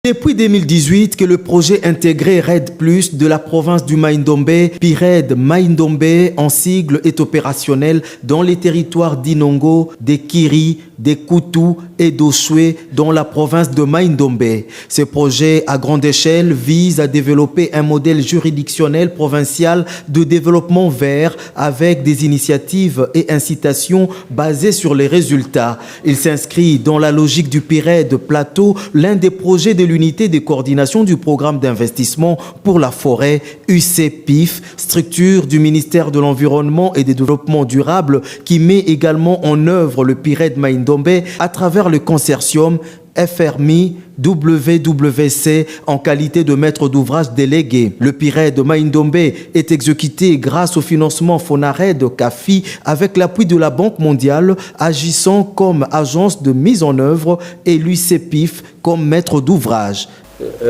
Depuis 2018 que le projet intégré RED+, de la province du Mai-Ndombe, PIRED Mai-Ndombe en sigle, est opérationnel dans les territoires d'Inongo, de Kiri, de Kutu et d'Oshwe dans la province de Mai-Ndombe. Ce projet à grande échelle vise à développer un modèle juridictionnel provincial de développement vert avec des initiatives et incitations basées sur les résultats. Il s'inscrit dans la logique du PIRED Plateau, l'un des projets de l'unité de coordination du programme d'investissement pour la forêt UCPIF, structure du ministère de l'Environnement et du Développement durable qui met également en œuvre le PIRED Mai-Ndombe à travers le consortium FRMI WWC en qualité de maître d'ouvrage délégué. Le PIRED Mai-Ndombe est exécuté grâce au financement FONARED CAFI avec l'appui de la Banque mondiale agissant comme agence de mise en œuvre et l'UCPIF comme maître d'ouvrage.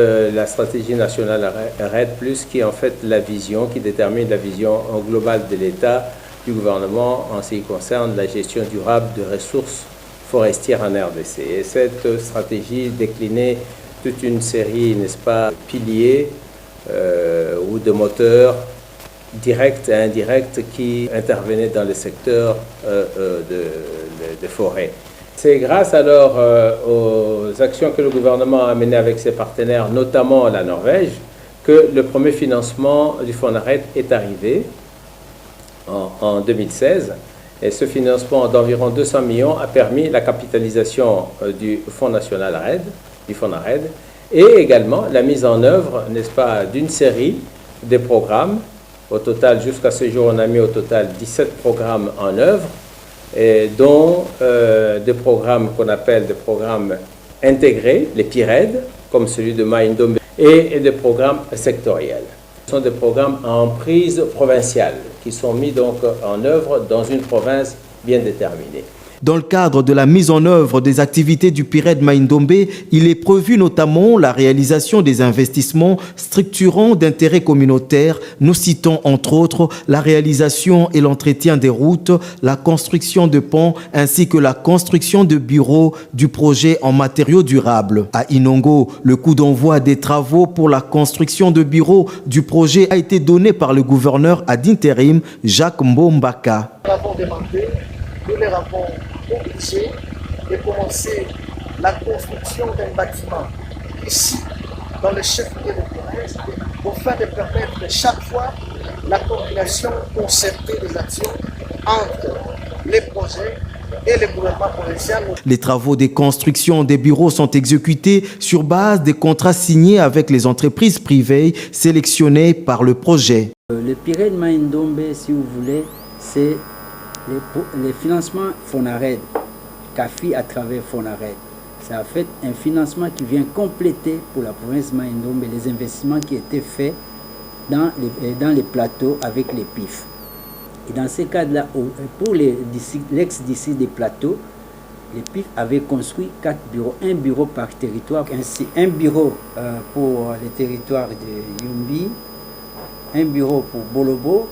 La stratégie nationale RED+, qui est en fait la vision, qui détermine la vision globale de l'État, du gouvernement en ce qui concerne la gestion durable de ressources forestières en RDC. Et cette stratégie déclinait toute une série, n'est-ce pas, piliers ou de moteurs directs et indirects qui intervenaient dans le secteur de forêt. C'est grâce alors aux actions que le gouvernement a menées avec ses partenaires, notamment la Norvège, que le premier financement du FONARED est arrivé en 2016. Et ce financement d'environ 200 millions a permis la capitalisation du Fonds national RED, du FONARED, et également la mise en œuvre, n'est-ce pas, d'une série de programmes. Au total, jusqu'à ce jour, on a mis au total 17 programmes en œuvre, et dont des programmes qu'on appelle des programmes intégrés, les PIRED, comme celui de Mai-Ndombe, et des programmes sectoriels. Ce sont des programmes en prise provinciale qui sont mis donc en œuvre dans une province bien déterminée. Dans le cadre de la mise en œuvre des activités du PIRED Mai-Ndombe, il est prévu notamment la réalisation des investissements structurants d'intérêt communautaire. Nous citons entre autres la réalisation et l'entretien des routes, la construction de ponts ainsi que la construction de bureaux du projet en matériaux durables. À Inongo, le coup d'envoi des travaux pour la construction de bureaux du projet a été donné par le gouverneur ad intérim Jacques Mbombaka. Nous les avons obligés de commencer la construction d'un bâtiment ici, dans le chef-lieu de province, afin de permettre chaque fois la coordination concertée des actions entre les projets et le gouvernement provincial. Les travaux de construction des bureaux sont exécutés sur base des contrats signés avec les entreprises privées sélectionnées par le projet. Le PIRED Mai-Ndombe, si vous voulez, c'est les financements FONARED, CAFI à travers FONARED. C'est en fait un financement qui vient compléter pour la province Mai-Ndombe les investissements qui étaient faits dans les plateaux avec les PIF. Et dans ces cadres-là, pour l'ex-DC des plateaux, les PIF avaient construit 4 bureaux, un bureau par territoire, ainsi un bureau pour les territoires de Yumbi, un bureau pour Bolobo,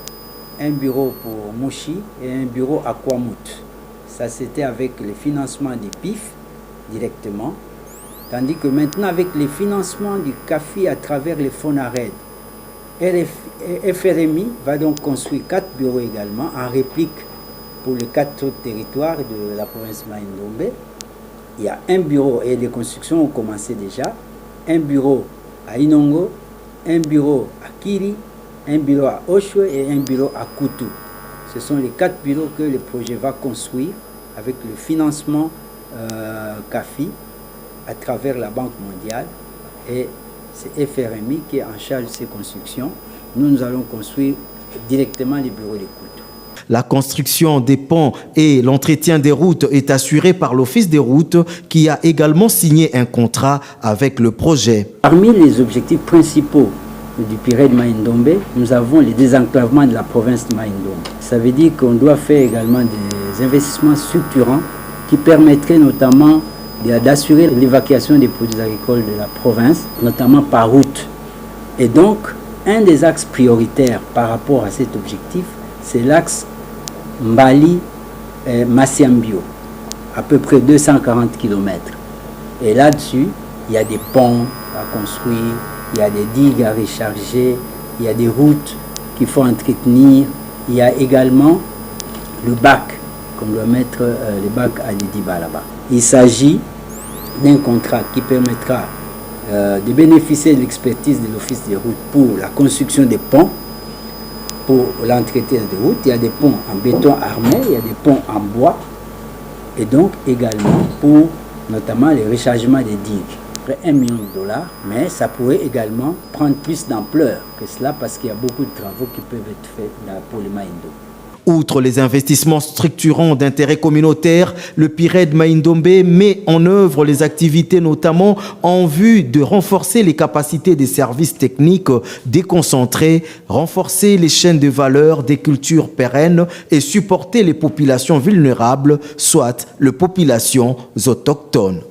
un bureau pour Mouchi et un bureau à Kwamut. Ça, c'était avec les financements des PIF directement. Tandis que maintenant, avec les financements du CAFI à travers les FONARED, FRMI va donc construire 4 bureaux également en réplique pour les 4 autres territoires de la province Mai-Ndombe. Il y a un bureau et les constructions ont commencé déjà. Un bureau à Inongo, un bureau à Kiri, un bureau à Oshwe et un bureau à Kutu. Ce sont les 4 bureaux que le projet va construire avec le financement CAFI à travers la Banque mondiale. Et c'est FRMI qui est en charge de ces constructions. Nous allons construire directement les bureaux de Kutu. La construction des ponts et l'entretien des routes est assuré par l'Office des routes qui a également signé un contrat avec le projet. Parmi les objectifs principaux du PIRED Mai-Ndombe, nous avons le désenclavement de la province de Mai-Ndombe. Ça veut dire qu'on doit faire également des investissements structurants qui permettraient notamment d'assurer l'évacuation des produits agricoles de la province, notamment par route. Et donc, un des axes prioritaires par rapport à cet objectif, c'est l'axe Mbali-Masiambio, à peu près 240 km. Et là-dessus, Il y a des ponts à construire, il y a des digues à recharger, il y a des routes qu'il faut entretenir. Il y a également le bac, qu'on doit mettre le bac à Lidiba là-bas. Il s'agit d'un contrat qui permettra de bénéficier de l'expertise de l'Office des routes pour la construction des ponts, pour l'entretien des routes. Il y a des ponts en béton armé, il y a des ponts en bois, et donc également pour notamment le rechargement des digues. Près $1 million, mais ça pourrait également prendre plus d'ampleur que cela parce qu'il y a beaucoup de travaux qui peuvent être faits pour le Maïndo. Outre les investissements structurants d'intérêt communautaire, le PIRED Maïndombe met en œuvre les activités notamment en vue de renforcer les capacités des services techniques déconcentrés, renforcer les chaînes de valeur des cultures pérennes et supporter les populations vulnérables, soit les populations autochtones.